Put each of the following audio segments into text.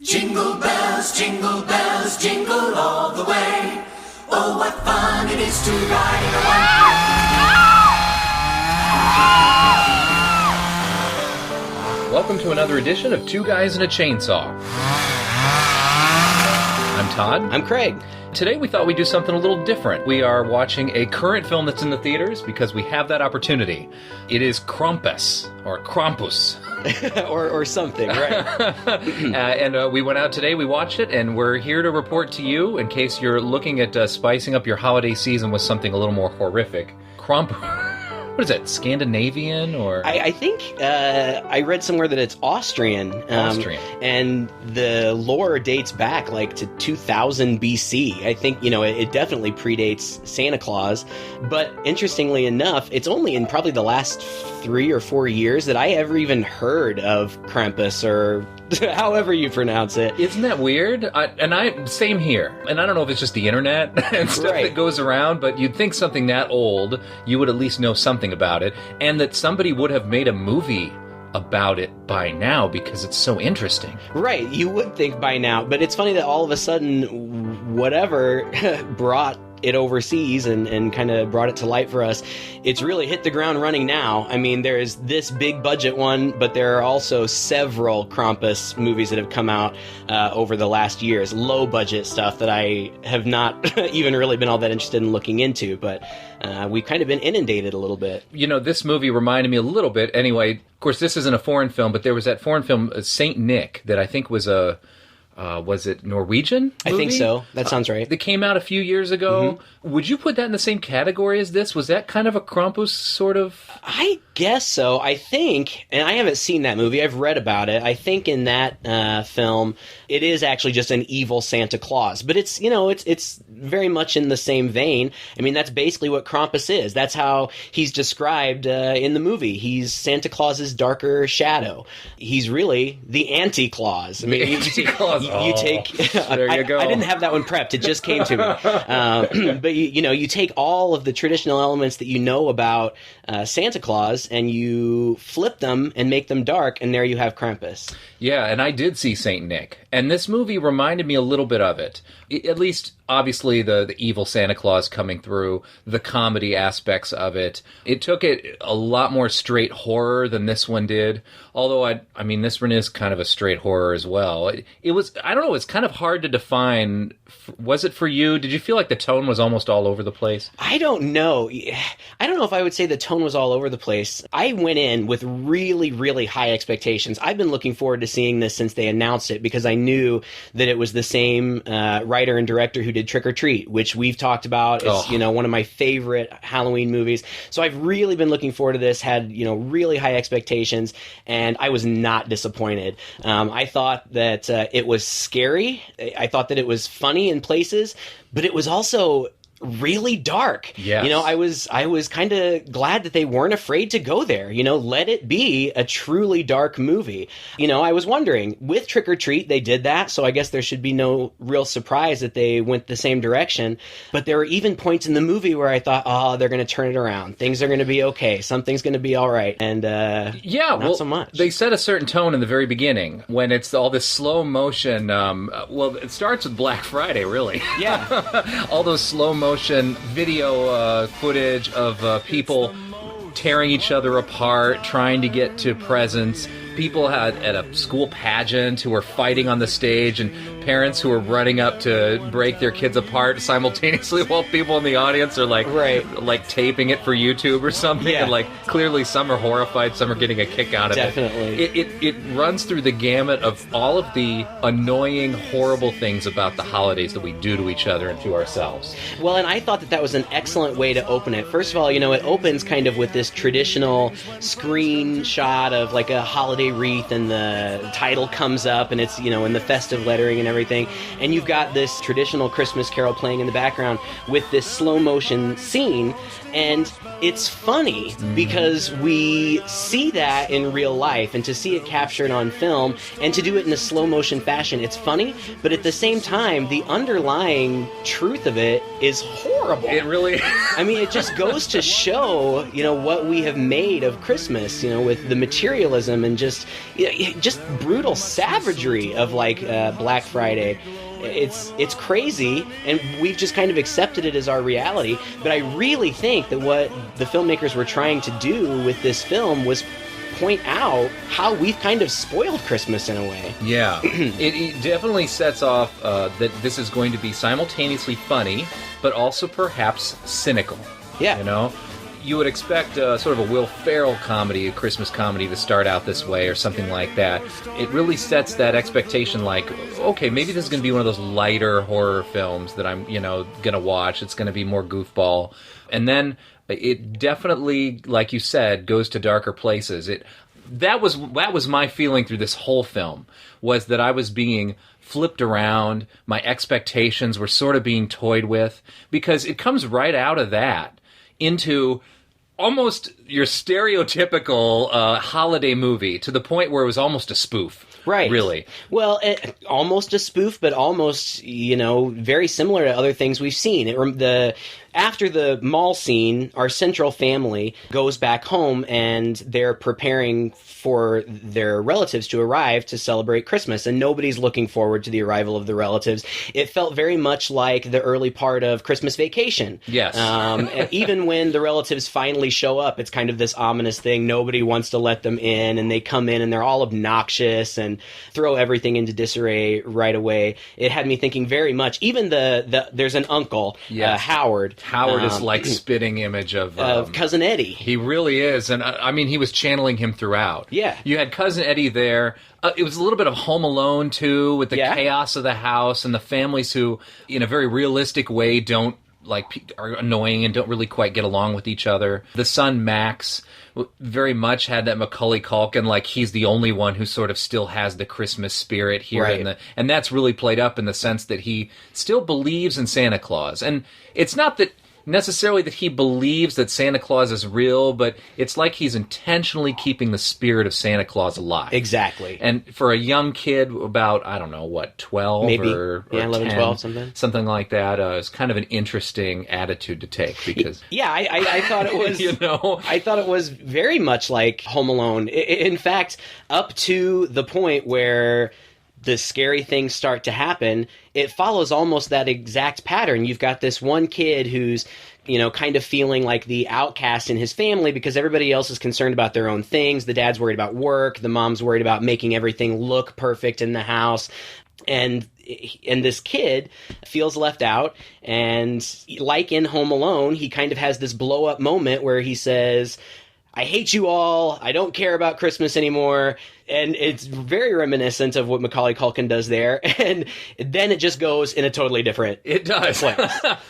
Jingle bells, jingle all the way. Oh, what fun it is to ride in a one-horse. Welcome to another edition of Two Guys and a Chainsaw. I'm Todd. I'm Craig. Today we thought we'd do something a little different. We are watching a current film that's in the theaters because we have that opportunity. It is Krampus, or Krampus. or something, right. And we went out today, we watched it, and we're here to report to you, in case you're looking at spicing up your holiday season with something a little more horrific. Krampus. What is that, Scandinavian, or...? I think I read somewhere that it's Austrian. Austrian. And the lore dates back, like, to 2000 BC. I think, it definitely predates Santa Claus. But, interestingly enough, it's only in probably the last 3 or 4 years that I ever even heard of Krampus, or however you pronounce it. Isn't that weird? Same here. And I don't know if it's just the internet and stuff that goes around, but you'd think something that old, you would at least know something about it, and that somebody would have made a movie about it by now because it's so interesting. Right, you would think by now, but it's funny that all of a sudden, whatever brought it overseas and kind of brought it to light for us, it's really hit the ground running now. I mean, there's this big budget one, but there are also several Krampus movies that have come out over the last years, low budget stuff that I have not even really been all that interested in looking into, but we've kind of been inundated a little bit. This movie reminded me a little bit, anyway, of course this isn't a foreign film, but there was that foreign film, Saint Nick, that I think was a... was it Norwegian movie? I think so. That sounds right. That came out a few years ago. Mm-hmm. Would you put that in the same category as this? Was that kind of a Krampus sort of... I guess so. I think, and I haven't seen that movie, I've read about it. I think in that film, it is actually just an evil Santa Claus. But it's, it's very much in the same vein. I mean, that's basically what Krampus is. That's how he's described in the movie. He's Santa Claus's darker shadow. He's really the anti-Claus. I mean, you take... There you go. I didn't have that one prepped. It just came to me. But, you take all of the traditional elements that you know about Santa Claus and you flip them and make them dark, and there you have Krampus. Yeah, and I did see Saint Nick, and this movie reminded me a little bit of it. At least, obviously, the evil Santa Claus coming through, the comedy aspects of it. It took it a lot more straight horror than this one did, although, I mean, this one is kind of a straight horror as well. It was, I don't know, it's kind of hard to define. Was it for you? Did you feel like the tone was almost all over the place? I don't know. I don't know if I would say the tone was all over the place. I went in with really, really high expectations. I've been looking forward to seeing this since they announced it because I knew that it was the same writer and director who did Trickrtreat, which we've talked about as, one of my favorite Halloween movies. So I've really been looking forward to this, had, really high expectations, and I was not disappointed. I thought that it was scary. I thought that it was funny in places, but it was also really dark. Yes. I was kind of glad that they weren't afraid to go there. Let it be a truly dark movie. I was wondering, with Trickrtreat, they did that, so I guess there should be no real surprise that they went the same direction. But there were even points in the movie where I thought, they're going to turn it around. Things are going to be okay. Something's going to be all right. And not so much. They set a certain tone in the very beginning when it's all this slow motion. It starts with Black Friday, really. Yeah. All those slow motion video footage of people tearing each other apart, trying to get to presents. People at a school pageant who were fighting on the stage, and parents who were running up to break their kids apart simultaneously while people in the audience are like taping it for YouTube or something. Yeah. And clearly some are horrified, some are getting a kick out of Definitely. it. It runs through the gamut of all of the annoying, horrible things about the holidays that we do to each other and to ourselves. Well, and I thought that was an excellent way to open it. First of all, it opens kind of with this traditional screenshot of like a holiday wreath, and the title comes up, and it's, in the festive lettering and everything, and you've got this traditional Christmas carol playing in the background with this slow motion scene, and it's funny because we see that in real life, and to see it captured on film and to do it in a slow motion fashion, it's funny, but at the same time, the underlying truth of it is horrible. It really... I mean, it just goes to show, what we have made of Christmas, with the materialism and just, just brutal savagery of like Black Friday. It's crazy, and we've just kind of accepted it as our reality. But I really think that what the filmmakers were trying to do with this film was point out how we've kind of spoiled Christmas in a way. Yeah, it definitely sets off that this is going to be simultaneously funny, but also perhaps cynical. Yeah. You know? You would expect sort of a Will Ferrell comedy, a Christmas comedy, to start out this way or something like that. It really sets that expectation like, okay, maybe this is going to be one of those lighter horror films that I'm, going to watch. It's going to be more goofball. And then it definitely, like you said, goes to darker places. That was my feeling through this whole film, was that I was being flipped around. My expectations were sort of being toyed with, because it comes right out of that into almost your stereotypical holiday movie, to the point where it was almost a spoof. Right. Really. Well, almost a spoof, but almost, very similar to other things we've seen. After the mall scene, our central family goes back home, and they're preparing for their relatives to arrive to celebrate Christmas, and nobody's looking forward to the arrival of the relatives. It felt very much like the early part of Christmas Vacation. Yes. And even when the relatives finally show up, it's kind of this ominous thing. Nobody wants to let them in, and they come in, and they're all obnoxious and throw everything into disarray right away. It had me thinking very much. Even there's an uncle, yes. Howard. Howard is like spitting image of Cousin Eddie. He really is, and I mean, he was channeling him throughout. Yeah, you had Cousin Eddie there. It was a little bit of Home Alone too, with the chaos of the house and the families who, in a very realistic way, are annoying and don't really quite get along with each other. The son Max very much had that Macaulay Culkin, like he's the only one who sort of still has the Christmas spirit here, right. And that's really played up in the sense that he still believes in Santa Claus. And it's not that necessarily that he believes that Santa Claus is real, but it's like he's intentionally keeping the spirit of Santa Claus alive. Exactly. And for a young kid, about, 12 maybe or 11, 10, 12, something like that, it's kind of an interesting attitude to take, because I thought it was I thought it was very much like Home Alone. In fact, up to the point where the scary things start to happen, it follows almost that exact pattern. You've got this one kid who's, kind of feeling like the outcast in his family because everybody else is concerned about their own things. The dad's worried about work. The mom's worried about making everything look perfect in the house. And this kid feels left out. And like in Home Alone, he kind of has this blow up moment where he says, I hate you all. I don't care about Christmas anymore. And it's very reminiscent of what Macaulay Culkin does there. And then it just goes in a totally different It does. place.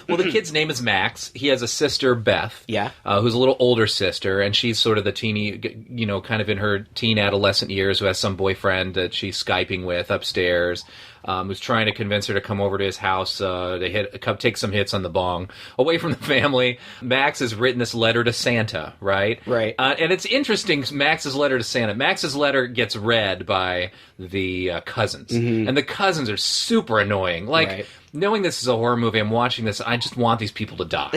Well, the kid's name is Max. He has a sister, Beth, who's a little older sister, and she's sort of the teeny, kind of in her teen adolescent years, who has some boyfriend that she's Skyping with upstairs, who's trying to convince her to come over to his house to take some hits on the bong. Away from the family, Max has written this letter to Santa, right? Right. And it's interesting, Max's letter to Santa. Max's letter gets read by the cousins. Mm-hmm. And the cousins are super annoying. Like, knowing this is a horror movie, I'm watching this, I just want these people to die.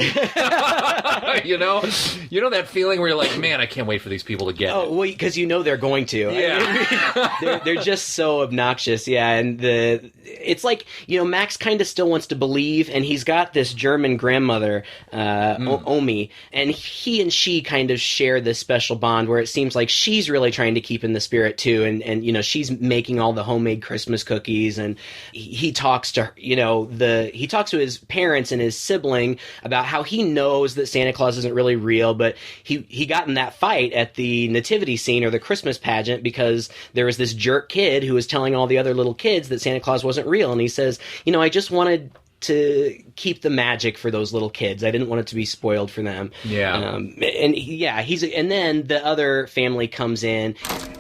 You know that feeling where you're like, man, I can't wait for these people to get it. Oh, well, because they're going to. Yeah. They're just so obnoxious, yeah. And it's like, Max kind of still wants to believe, and he's got this German grandmother, Omi, and he and she kind of share this special bond where it seems like she's really trying to keep in the spirit too, and she's making all the homemade Christmas cookies, and he talks to he talks to his parents and his sibling about how he knows that Santa Claus isn't really real, but he got in that fight at the nativity scene or the Christmas pageant because there was this jerk kid who was telling all the other little kids that Santa Claus wasn't real, and he says, I just wanted to keep the magic for those little kids. I didn't want it to be spoiled for them. Yeah. And then the other family comes in.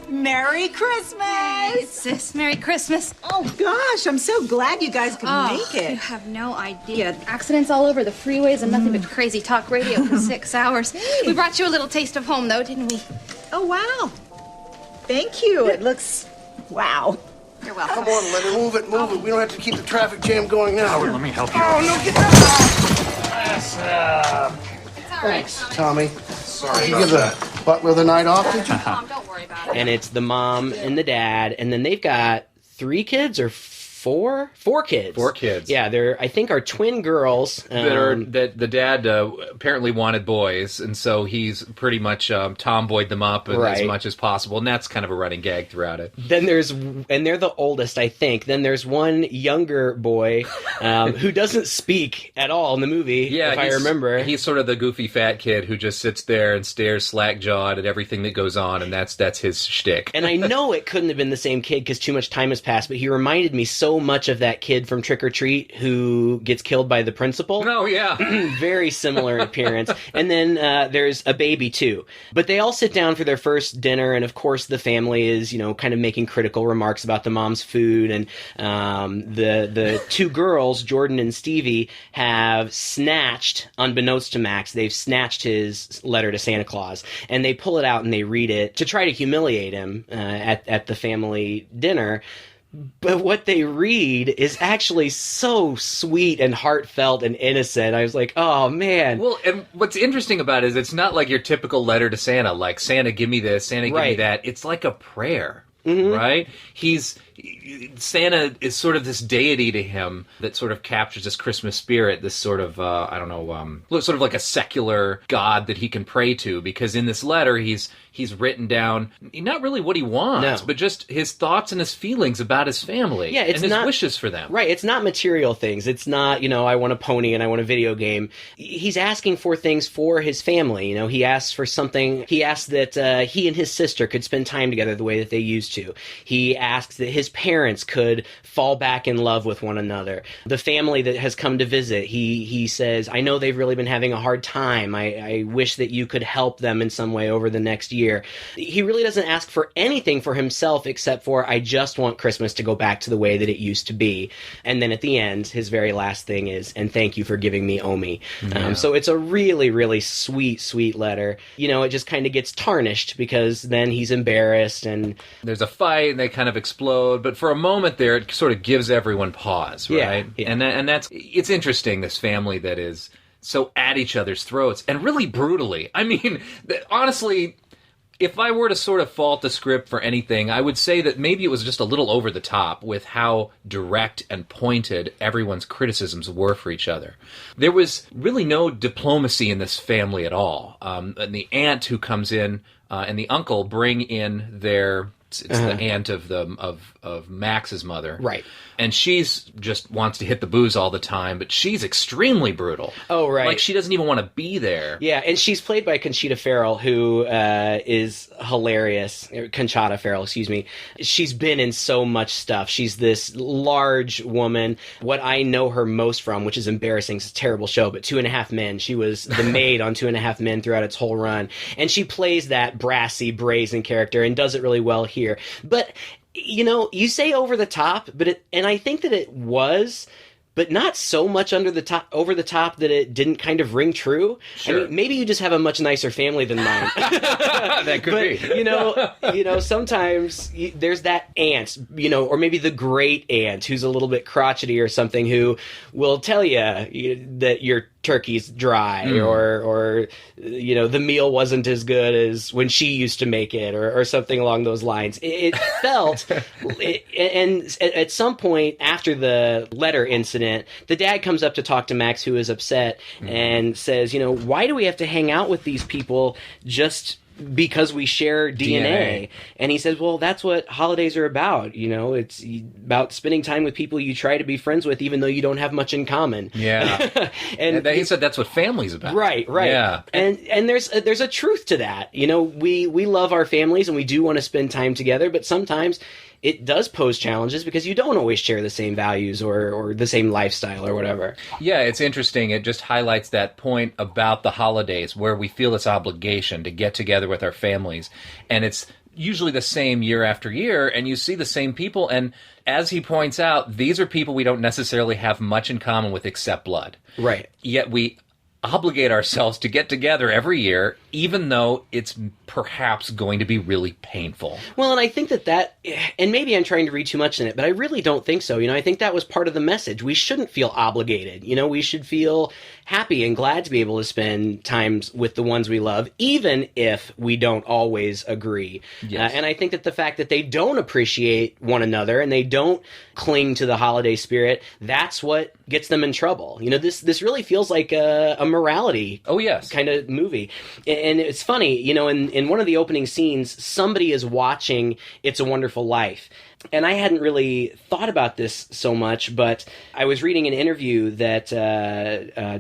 Merry Christmas! Hey, sis, Merry Christmas. Oh gosh, I'm so glad you guys could make it. You have no idea. Accidents all over the freeways and nothing but crazy talk radio for 6 hours. Hey. We brought you a little taste of home, though, didn't we? Oh, wow. Thank you. It looks... wow. You're welcome. Come on, Leonard, move it. We don't have to keep the traffic jam going now. Let me help you. Oh, no, get that! It's all right. Thanks, Tommy. Sorry Did you give the butler the night off, did you? Mom, don't worry. worry about it. And it's the mom and the dad, and then they've got 3 kids or 4 kids. 4 kids. Yeah, they're I think are twin girls. That the dad apparently wanted boys, and so he's pretty much tomboyed them up as much as possible, and that's kind of a running gag throughout it. Then and they're the oldest, I think. Then there's one younger boy who doesn't speak at all in the movie, if I remember. He's sort of the goofy fat kid who just sits there and stares slack-jawed at everything that goes on, and that's his shtick. And I know it couldn't have been the same kid because too much time has passed, but he reminded me so much of that kid from Trickrtreat who gets killed by the principal. Oh, yeah. Very similar appearance. And then there's a baby, too. But they all sit down for their first dinner, and of course the family is, kind of making critical remarks about the mom's food, and the 2 girls, Jordan and Stevie, have snatched, unbeknownst to Max, they've snatched his letter to Santa Claus, and they pull it out and they read it to try to humiliate him at the family dinner. But what they read is actually so sweet and heartfelt and innocent. I was like, oh, man. Well, and what's interesting about it is it's not like your typical letter to Santa, like, Santa, give me this, Santa, give me that. It's like a prayer, right? Santa is sort of this deity to him that sort of captures this Christmas spirit, this sort of, sort of like a secular god that he can pray to, because in this letter he's written down not really what he wants, but just his thoughts and his feelings about his family and his wishes for them. Right, it's not material things. It's not, I want a pony and I want a video game. He's asking for things for his family. He asks for something. He asks that he and his sister could spend time together the way that they used to. He asks that his parents could fall back in love with one another. The family that has come to visit, he says, I know they've really been having a hard time. I wish that you could help them in some way over the next year. He really doesn't ask for anything for himself except for, I just want Christmas to go back to the way that it used to be. And then at the end, his very last thing is, and thank you for giving me Omi. Yeah. So it's a really, really sweet, sweet letter. It just kind of gets tarnished because then he's embarrassed and there's a fight and they kind of explode, but for a moment there, it sort of gives everyone pause, right? Yeah. And it's interesting, this family that is so at each other's throats, and really brutally. I mean, honestly, if I were to sort of fault the script for anything, I would say that maybe it was just a little over the top with how direct and pointed everyone's criticisms were for each other. There was really no diplomacy in this family at all. And the aunt who comes in and the uncle bring in their... It's the aunt of Max's mother. Right. And she's just wants to hit the booze all the time, but she's extremely brutal. Oh, right. Like, she doesn't even want to be there. Yeah, and she's played by Conchita Ferrell, who is hilarious. Conchata Ferrell, excuse me. She's been in so much stuff. She's this large woman. What I know her most from, which is embarrassing, it's a terrible show, but 2.5 Men. She was the maid on 2.5 Men throughout its whole run. And she plays that brassy, brazen character and does it really well here. But... you say over the top, and I think that it was, but not so much over the top that it didn't kind of ring true. Sure. I mean, maybe you just have a much nicer family than mine. That could be. Sometimes there's that aunt, or maybe the great aunt who's a little bit crotchety or something, who will tell you that your turkey's dry or the meal wasn't as good as when she used to make it or something along those lines. It felt, and at some point after the letter incident, the dad comes up to talk to Max, who is upset, and says, why do we have to hang out with these people just because we share DNA. And he says, well, that's what holidays are about. It's about spending time with people you try to be friends with, even though you don't have much in common. Yeah. and he said that's what family's about. Right. Yeah. And there's a truth to that. We love our families and we do want to spend time together, but sometimes it does pose challenges because you don't always share the same values or the same lifestyle or whatever. Yeah, it's interesting. It just highlights that point about the holidays where we feel this obligation to get together with our families. And it's usually the same year after year, and you see the same people. And as he points out, these are people we don't necessarily have much in common with except blood. Right. Yet we obligate ourselves to get together every year, even though it's perhaps going to be really painful. Well, and I think that, and maybe I'm trying to read too much in it, but I really don't think so. I think that was part of the message. We shouldn't feel obligated. We should feel happy and glad to be able to spend times with the ones we love, even if we don't always agree. Yes. And I think that the fact that they don't appreciate one another and they don't cling to the holiday spirit, that's what gets them in trouble. This really feels like a morality kind of movie. And it's funny, in one of the opening scenes, somebody is watching It's a Wonderful Life. And I hadn't really thought about this so much, but I was reading an interview that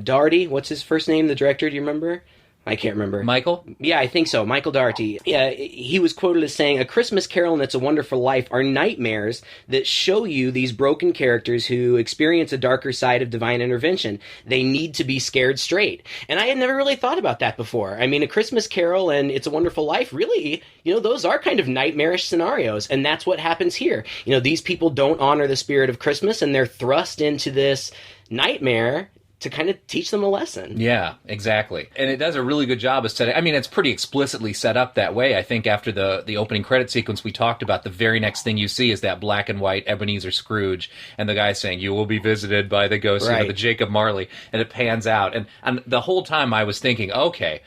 Doherty, what's his first name, the director, do you remember? I can't remember. Michael? Yeah, I think so. Michael Doherty. Yeah, he was quoted as saying, "A Christmas Carol and It's a Wonderful Life are nightmares that show you these broken characters who experience a darker side of divine intervention. They need to be scared straight." And I had never really thought about that before. I mean, A Christmas Carol and It's a Wonderful Life, really, those are kind of nightmarish scenarios. And that's what happens here. These people don't honor the spirit of Christmas, and they're thrust into this nightmare to kind of teach them a lesson. Yeah, exactly. And it does a really good job of setting... I mean, it's pretty explicitly set up that way. I think after the opening credit sequence we talked about, the very next thing you see is that black and white Ebenezer Scrooge, and the guy saying, "You will be visited by the ghost," right. The Jacob Marley, and it pans out. And the whole time I was thinking, okay,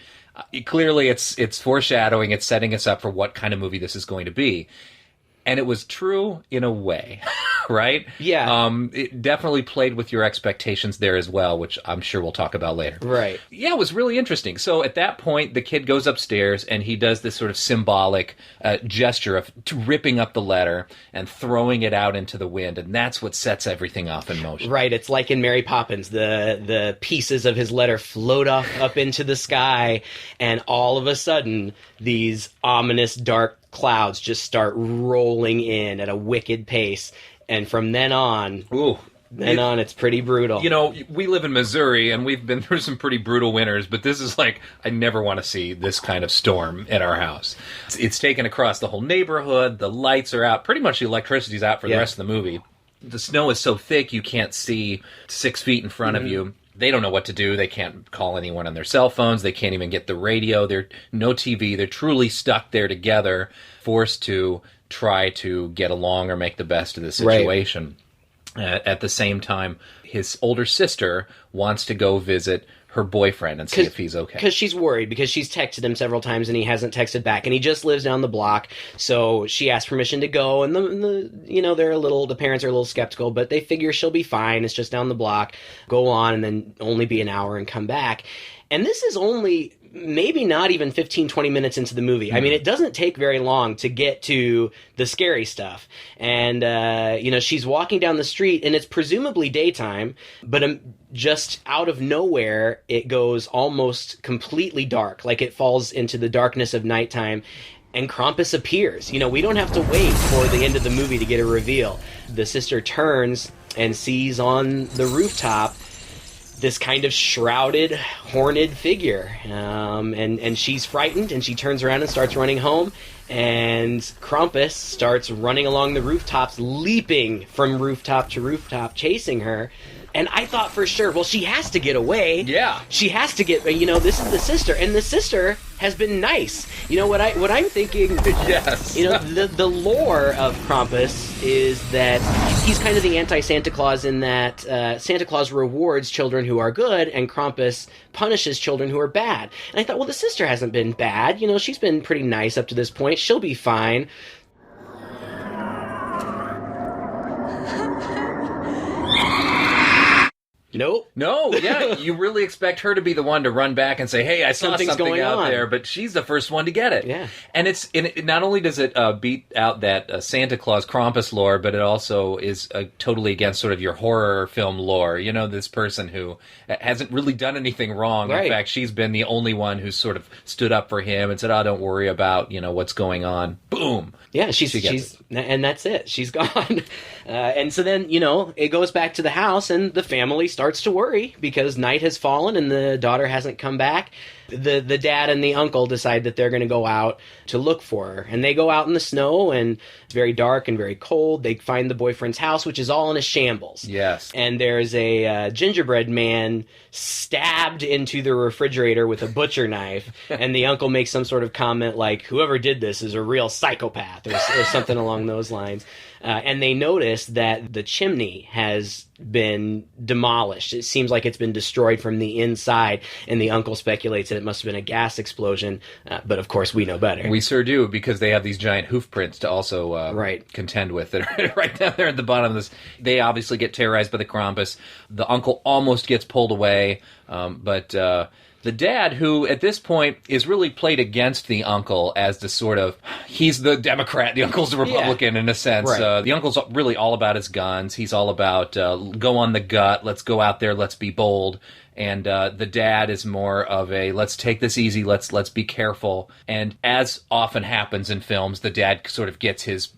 clearly it's foreshadowing, it's setting us up for what kind of movie this is going to be. And it was true in a way, right? Yeah. It definitely played with your expectations there as well, which I'm sure we'll talk about later. Right. Yeah, it was really interesting. So at that point, the kid goes upstairs and he does this sort of symbolic gesture of ripping up the letter and throwing it out into the wind. And that's what sets everything off in motion. Right. It's like in Mary Poppins, the pieces of his letter float off up into the sky, and all of a sudden, these ominous dark clouds just start rolling in at a wicked pace, and from then on, it's pretty brutal. We live in Missouri, and we've been through some pretty brutal winters, but this is like, I never want to see this kind of storm at our house. It's taken across the whole neighborhood, the lights are out, pretty much the electricity's out for the rest of the movie. The snow is so thick you can't see 6 feet in front of you. They don't know what to do. They can't call anyone on their cell phones. They can't even get the radio. There's no TV. They're truly stuck there together, forced to try to get along or make the best of the situation. Right. At the same time, his older sister wants to go visit her boyfriend and see if he's okay. Because she's worried, because she's texted him several times and he hasn't texted back, and he just lives down the block. So she asked permission to go, and the parents are a little skeptical, but they figure she'll be fine. It's just down the block. Go on, and then only be an hour and come back. And this is only maybe not even 15, 20 minutes into the movie. I mean, it doesn't take very long to get to the scary stuff. And, she's walking down the street, and it's presumably daytime, but just out of nowhere, it goes almost completely dark. Like, it falls into the darkness of nighttime, and Krampus appears. We don't have to wait for the end of the movie to get a reveal. The sister turns and sees on the rooftop this kind of shrouded, horned figure. And she's frightened, and she turns around and starts running home. And Krampus starts running along the rooftops, leaping from rooftop to rooftop, chasing her. And I thought for sure, well, she has to get away. Yeah. She has to get, this is the sister. And the sister has been nice. What I'm thinking, yes. The lore of Krampus is that he's kind of the anti-Santa Claus in that Santa Claus rewards children who are good, and Krampus punishes children who are bad. And I thought, well, the sister hasn't been bad. She's been pretty nice up to this point. She'll be fine. Nope. No, yeah, you really expect her to be the one to run back and say, "Hey, I saw something going out on there," but she's the first one to get it. Yeah. And not only does it beat out that Santa Claus Krampus lore, but it also is totally against sort of your horror film lore. This person who hasn't really done anything wrong. Right. In fact, she's been the only one who's sort of stood up for him and said, "Oh, don't worry about what's going on." Boom. Yeah, she's and that's it. She's gone. And so then, it goes back to the house, and the family starts starts to worry because night has fallen and the daughter hasn't come back. The dad and the uncle decide that they're going to go out to look for her. And they go out in the snow, and it's very dark and very cold. They find the boyfriend's house, which is all in a shambles. Yes. And there's a gingerbread man stabbed into the refrigerator with a butcher knife. And the uncle makes some sort of comment like, whoever did this is a real psychopath, or something along those lines. And they notice that the chimney has been demolished. It seems like it's been destroyed from the inside, and the uncle speculates that it must have been a gas explosion, but of course we know better. We sure do, because they have these giant hoof prints to also contend with that are right down there at the bottom of this. They obviously get terrorized by the Krampus. The uncle almost gets pulled away, but the dad, who at this point is really played against the uncle as the sort of, he's the Democrat, the uncle's the Republican in a sense. Right. The uncle's really all about his guns. He's all about go on the gut, let's go out there, let's be bold. And the dad is more of a, let's take this easy, let's be careful. And as often happens in films, the dad sort of gets his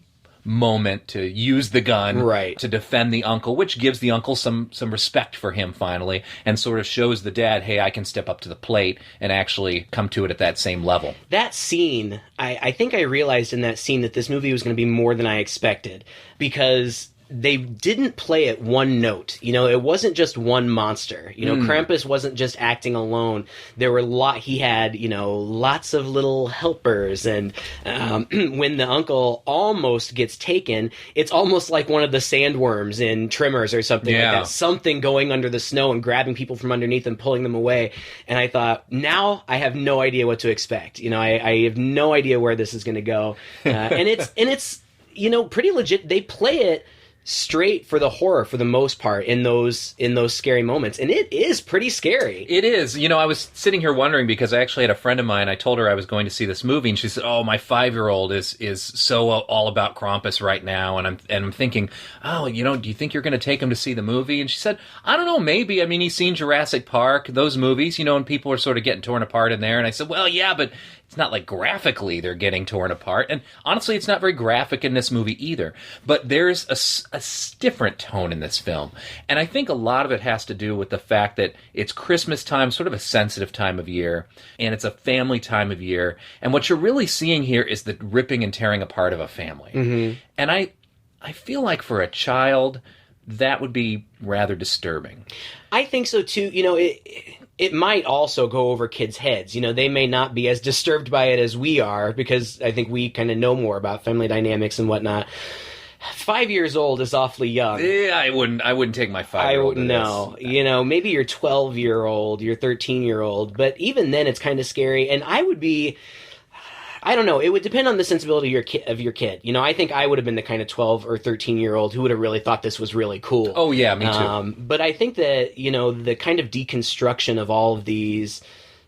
moment to use the gun to defend the uncle, which gives the uncle some respect for him finally, and sort of shows the dad, hey, I can step up to the plate and actually come to it at that same level. That scene, I think I realized in that scene that this movie was going to be more than I expected, because they didn't play it one note. You know, it wasn't just one monster. You know, Krampus wasn't just acting alone. There were he had, you know, lots of little helpers. And when the uncle almost gets taken, it's almost like one of the sandworms in Tremors or something like that. Something going under the snow and grabbing people from underneath and pulling them away. And I thought, now I have no idea what to expect. You know, I have no idea where this is going to go. And it's, you know, pretty legit. They play it straight for the horror for the most part in those scary moments, and it is pretty scary. It is. You know, I was sitting here wondering, because I actually had a friend of mine, I told her I was going to see this movie, and she said, oh, my 5-year-old is so all about Krampus right now, and I'm thinking, oh, you know, do you think you're going to take him to see the movie? And she said, I don't know, maybe. I mean, he's seen Jurassic Park, those movies, you know, and people are sort of getting torn apart in there. And I said, well, yeah, but it's not like graphically they're getting torn apart. And honestly, it's not very graphic in this movie either. But there's a different tone in this film. And I think a lot of it has to do with the fact that it's Christmas time, sort of a sensitive time of year, and it's a family time of year. And what you're really seeing here is the ripping and tearing apart of a family. Mm-hmm. And I feel like for a child, that would be rather disturbing. I think so too. You know, it might also go over kids' heads. You know, they may not be as disturbed by it as we are, because I think we kind of know more about family dynamics and whatnot. 5 years old is awfully young. Yeah, I wouldn't take my 5-year-old. No, you know, maybe your 12-year-old, your 13-year-old, but even then it's kind of scary. And I don't know. It would depend on the sensibility of your kid. You know, I think I would have been the kind of 12 or 13-year-old who would have really thought this was really cool. Oh, yeah, me too. But I think that, you know, the kind of deconstruction of all of these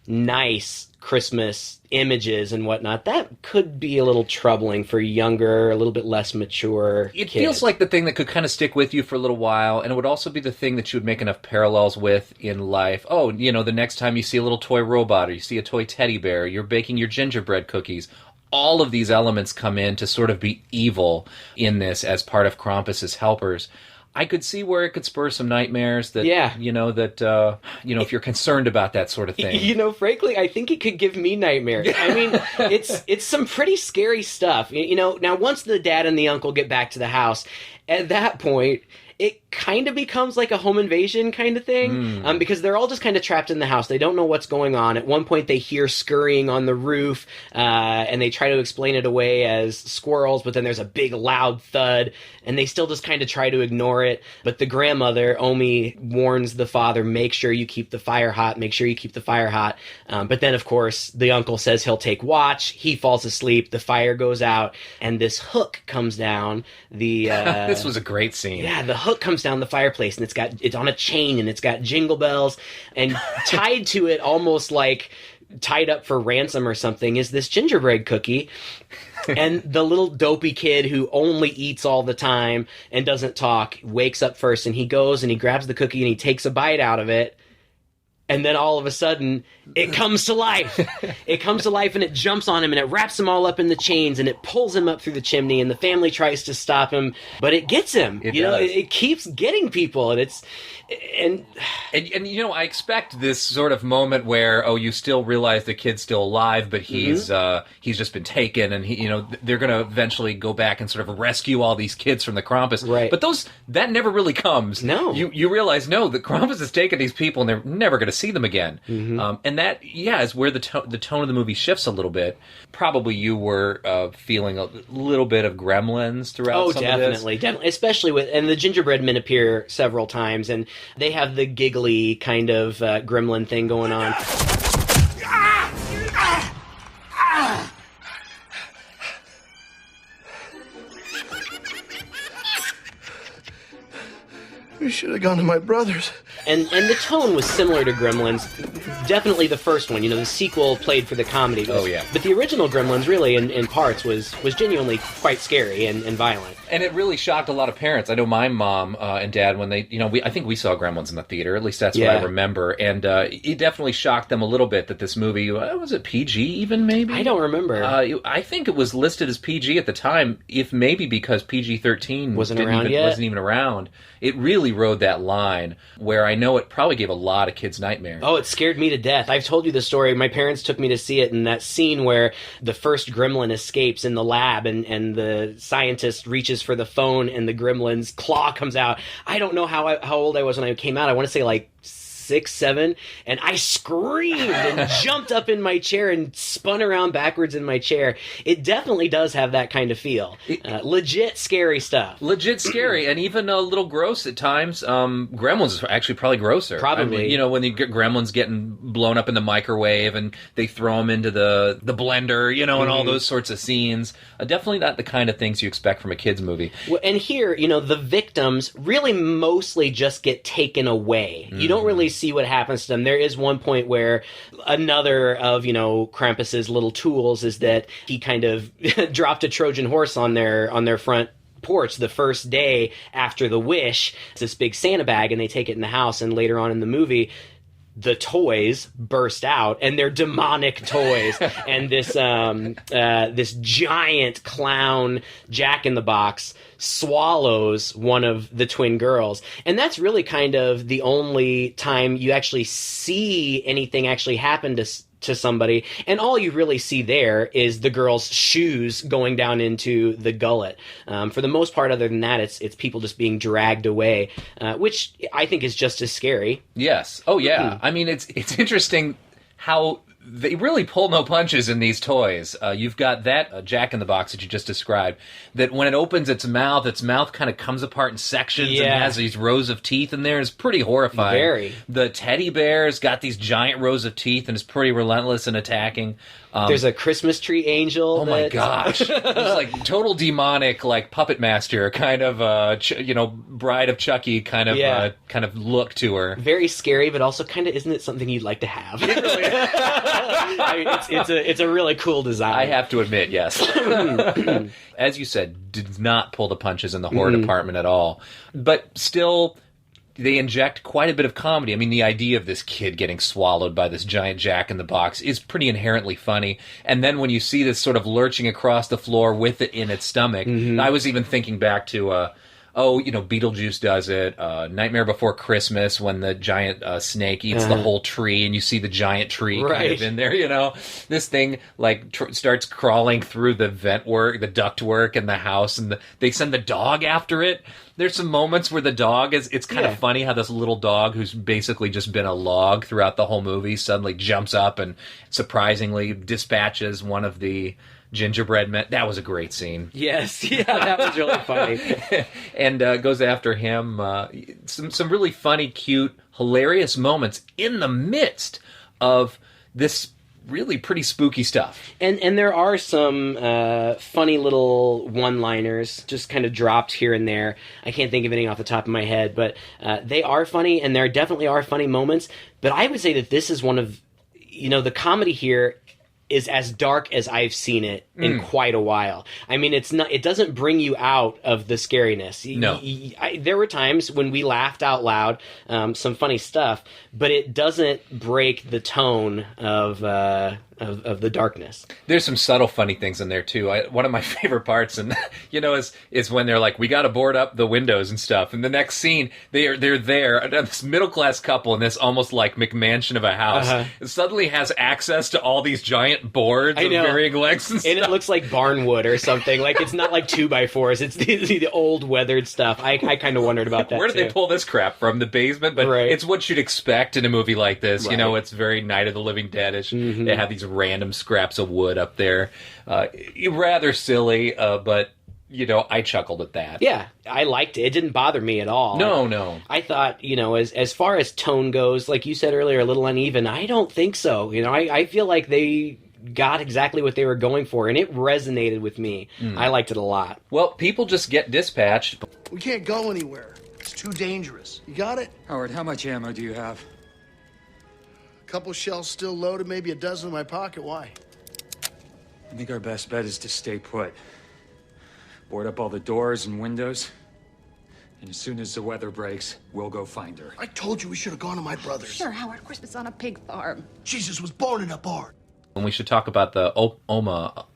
nice Christmas images and whatnot, that could be a little troubling for younger, a little bit less mature It kids. feels like the thing that could kind of stick with you for a little while, and it would also be the thing that you would make enough parallels with in life. Oh, you know, the next time you see a little toy robot, or you see a toy teddy bear, you're baking your gingerbread cookies. All of these elements come in to sort of be evil in this as part of Krampus's helpers. I could see where it could spur some nightmares that, if you're concerned about that sort of thing. You know, frankly, I think it could give me nightmares. I mean, it's some pretty scary stuff. You know, now once the dad and the uncle get back to the house, at that point, it kind of becomes like a home invasion kind of thing, because they're all just kind of trapped in the house. They don't know what's going on. At one point, they hear scurrying on the roof, and they try to explain it away as squirrels, but then there's a big loud thud, and they still just kind of try to ignore it. But the grandmother, Omi, warns the father, make sure you keep the fire hot, make sure you keep the fire hot. But then, of course, the uncle says he'll take watch. He falls asleep. The fire goes out, and this hook comes down. This was a great scene. Yeah, the hook comes down the fireplace, and it's on a chain, and it's got jingle bells, and tied to it, almost like tied up for ransom or something, is this gingerbread cookie. And the little dopey kid who only eats all the time and doesn't talk wakes up first, and he goes and he grabs the cookie and he takes a bite out of it, And then all of a sudden, it comes to life. It comes to life and it jumps on him and it wraps them all up in the chains and it pulls him up through the chimney and the family tries to stop him, but it gets him. It keeps getting people and I expect this sort of moment where, you still realize the kid's still alive, but he's just been taken, and they're going to eventually go back and sort of rescue all these kids from the Krampus. Right. But that never really comes. No. You realize, no, the Krampus has taken these people, and they're never going to see them again. And that, is where the tone of the movie shifts a little bit. Probably you were feeling a little bit of Gremlins throughout some of this. Definitely. Especially and the Gingerbread Men appear several times, and they have the giggly kind of gremlin thing going on. We should have gone to my brother's. And the tone was similar to Gremlins. Definitely the first one. The sequel played for the comedy. Oh, yeah. But the original Gremlins, really, in parts, was genuinely quite scary and violent. And it really shocked a lot of parents. I know my mom and dad, when they, I think we saw Gremlins in the theater. At least that's what I remember. And it definitely shocked them a little bit that this movie, was it PG even, maybe? I don't remember. I think it was listed as PG at the time, if maybe because PG-13 wasn't even around. It really rode that line where I know it probably gave a lot of kids nightmares. Oh, it scared me to death. I've told you the story. My parents took me to see it, and that scene where the first gremlin escapes in the lab and the scientist reaches for the phone and the gremlin's claw comes out. I don't know how old I was when I came out. I want to say like 6, 7, and I screamed and jumped up in my chair and spun around backwards in my chair. It definitely does have that kind of feel. Legit scary stuff. Legit scary, and even a little gross at times. Gremlins is actually probably grosser. Probably. I mean, when you get Gremlins getting blown up in the microwave and they throw them into the blender, and all those sorts of scenes. Definitely not the kind of things you expect from a kid's movie. Well, and here, the victims really mostly just get taken away. You don't really see what happens to them. There is one point where another of, Krampus's little tools is that he kind of dropped a Trojan horse on their front porch the first day after the wish. It's this big Santa bag, and they take it in the house, and later on in the movie, the toys burst out, and they're demonic toys. And this giant clown Jack-in-the-Box swallows one of the twin girls. And that's really kind of the only time you actually see anything actually happen to somebody, and all you really see there is the girl's shoes going down into the gullet. For the most part, other than that, it's people just being dragged away, which I think is just as scary. Yes. Oh, yeah. I mean, it's interesting how they really pull no punches in these toys. You've got that Jack-in-the-Box that you just described, that when it opens its mouth kind of comes apart in sections and has these rows of teeth in there. It's pretty horrifying. Very. The teddy bear's got these giant rows of teeth and is pretty relentless in attacking. There's a Christmas tree angel. Oh my gosh! It's like total demonic, like Puppet Master kind of, Bride of Chucky kind of look to her. Very scary, but also kind of, isn't it something you'd like to have? It really is. I mean, it's a really cool design. I have to admit, yes. As you said, did not pull the punches in the horror department at all, but still. They inject quite a bit of comedy. I mean, the idea of this kid getting swallowed by this giant Jack-in-the-Box is pretty inherently funny. And then when you see this sort of lurching across the floor with it in its stomach, I was even thinking back to, Beetlejuice does it, Nightmare Before Christmas, when the giant snake eats the whole tree, and you see the giant tree kind of in there, This thing, starts crawling through the the ductwork in the house, and they send the dog after it. There's some moments where the dog it's kind of funny how this little dog, who's basically just been a log throughout the whole movie, suddenly jumps up and surprisingly dispatches one of the Gingerbread Men. That was a great scene. Yes, that was really funny. And goes after him. Some really funny, cute, hilarious moments in the midst of this really pretty spooky stuff. And there are some funny little one-liners just kind of dropped here and there. I can't think of any off the top of my head, but they are funny, and there definitely are funny moments. But I would say that this is one of, the comedy here is as dark as I've seen it in quite a while. I mean, it doesn't bring you out of the scariness. No. There were times when we laughed out loud, some funny stuff, but it doesn't break the tone of the darkness. There's some subtle funny things in there too. One of my favorite parts, and is when they're like, we got to board up the windows and stuff. And the next scene, they're there, this middle class couple in this almost like McMansion of a house, suddenly has access to all these giant boards of varying lengths and stuff. And it looks like barnwood or something. Like, it's not like 2x4s. It's the old weathered stuff. I kind of wondered about that. Where did they pull this crap from? The basement? But it's what you'd expect in a movie like this. Right. It's very Night of the Living Dead-ish. Mm-hmm. They have these random scraps of wood up there. Rather silly, but I chuckled at that. Yeah, I liked it. It didn't bother me at all. No. I thought, as far as tone goes, like you said earlier, a little uneven. I don't think so. I feel like they got exactly what they were going for, and it resonated with me. I liked it a lot. Well, people just get dispatched. We can't go anywhere. It's too dangerous. You got it? Howard, how much ammo do you have? A couple shells still loaded, maybe a dozen in my pocket. Why? I think our best bet is to stay put. Board up all the doors and windows. And as soon as the weather breaks, we'll go find her. I told you we should have gone to my brother's. Sure, Howard. Christmas on a pig farm. Jesus was born in a barn. And we should talk about the Oma?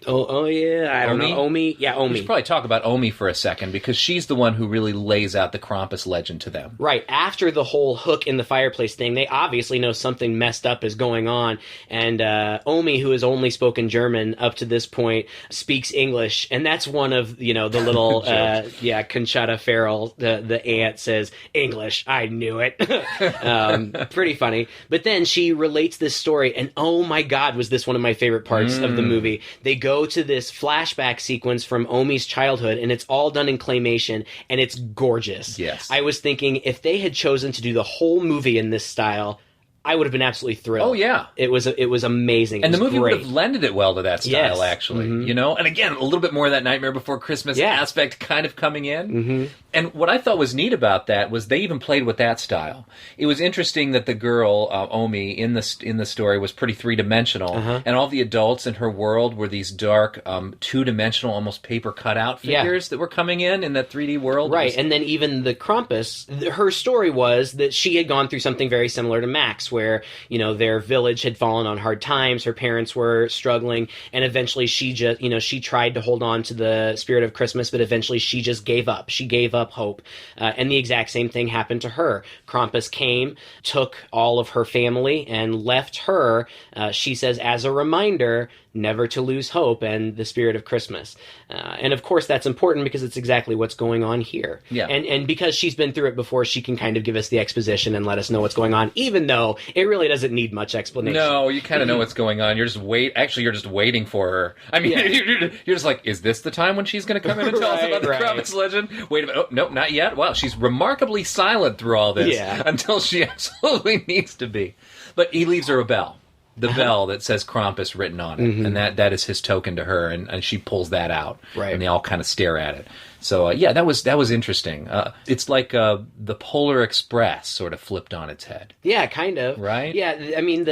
Oh yeah, I don't know. Omi? Yeah, Omi. We should probably talk about Omi for a second, because she's the one who really lays out the Krampus legend to them. Right. After the whole hook in the fireplace thing, they obviously know something messed up is going on. And Omi, who has only spoken German up to this point, speaks English. And that's one of, the little, Conchata Farrell, the aunt, says, English, I knew it. Pretty funny. But then she relates this story, and oh my God, was this one of my favorite parts of the movie. They go to this flashback sequence from Omi's childhood, and it's all done in claymation, and it's gorgeous. Yes. I was thinking, if they had chosen to do the whole movie in this style, I would have been absolutely thrilled. Oh, yeah. It was amazing. And the movie great. would have lended it well to that style, actually. Mm-hmm. And again, a little bit more of that Nightmare Before Christmas aspect kind of coming in. Mm-hmm. And what I thought was neat about that was they even played with that style. It was interesting that the girl, Omi, in the story was pretty three-dimensional, and all the adults in her world were these dark, two-dimensional, almost paper cutout figures that were coming in that 3D world. Right, and then even the Krampus, her story was that she had gone through something very similar to Max, where, their village had fallen on hard times, her parents were struggling, and eventually she just, she tried to hold on to the spirit of Christmas, but eventually she just gave up. She gave up hope. And the exact same thing happened to her. Krampus came, took all of her family, and left her, she says, as a reminder, never to lose hope and the spirit of Christmas. And of course that's important because it's exactly what's going on here. Yeah. And because she's been through it before, she can kind of give us the exposition and let us know what's going on, even though it really doesn't need much explanation. No, you kind of know what's going on. You're just waiting for her. I mean, you're just like, is this the time when she's going to come in and tell us about the Krampus legend? Wait a minute. Oh, no, not yet. Wow, she's remarkably silent through all this until she absolutely needs to be. But he leaves her a bell. The bell that says Krampus written on it, and that is his token to her, and she pulls that out, and they all kind of stare at it. So that was interesting. It's like the Polar Express sort of flipped on its head. Yeah, kind of. Right? Yeah, I mean,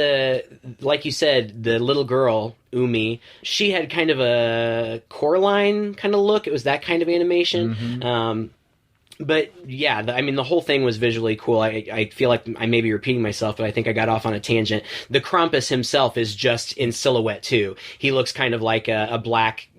like you said, the little girl, Umi, she had kind of a Coraline kind of look. It was that kind of animation. But yeah, the whole thing was visually cool. I feel like I may be repeating myself, but I think I got off on a tangent. The Krampus himself is just in silhouette too. He looks kind of like a black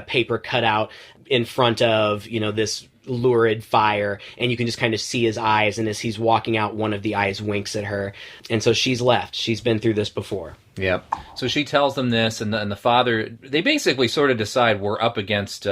paper cutout in front of, this lurid fire, and you can just kind of see his eyes, and as he's walking out, one of the eyes winks at her. And so she's left. She's been through this before. Yep. So she tells them this, and the father, they basically sort of decide we're up against,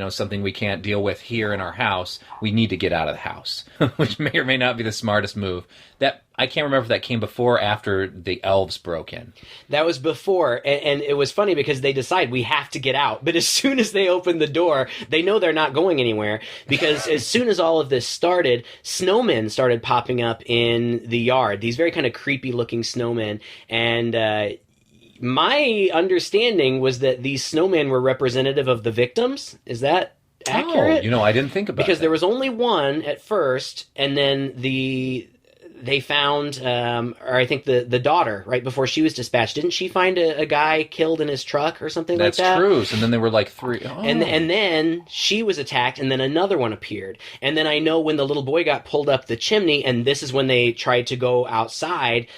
something we can't deal with here in our house. We need to get out of the house, which may or may not be the smartest move. That I can't remember if that came before or after the elves broke in. That was before, and it was funny because they decide we have to get out. But as soon as they open the door, they know they're not going anywhere, because as soon as all of this started, snowmen started popping up in the yard. These very kind of creepy looking snowmen, and my understanding was that these snowmen were representative of the victims. Is that accurate? Oh, I didn't think about because that. there was only one at first, and then the they found, or I think the daughter, right before she was dispatched, didn't she find a guy killed in his truck or something like that? That's true. So then there were like 3. Oh. And then she was attacked, and then another one appeared. And then I know when the little boy got pulled up the chimney, and this is when they tried to go outside,